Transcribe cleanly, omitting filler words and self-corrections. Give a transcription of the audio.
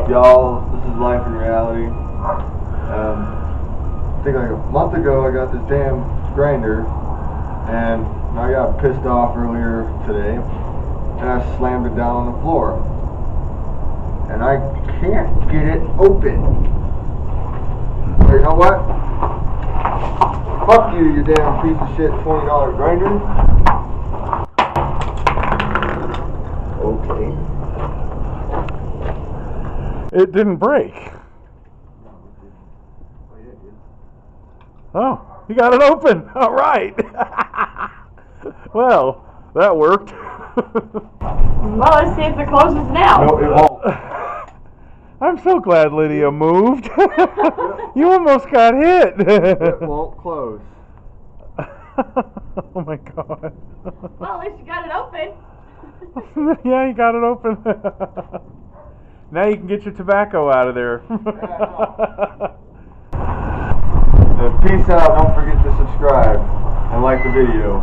up, y'all? This is Life in Reality. I think like a month ago I got this damn grinder, and I got pissed off earlier today, and I slammed it down on the floor, and I can't get it open. Or you know what? Fuck you, you damn piece of shit $20 grinder. Okay. It didn't break. Oh, you got it open. All right. Well, that worked. Well, let's see if it closes now. No, it won't. I'm so glad Lydia moved. You almost got hit. It won't close. Oh my God. Well, at least you got it open. Yeah, you got it open. Now you can get your tobacco out of there. Peace out. Don't forget to subscribe and like the video.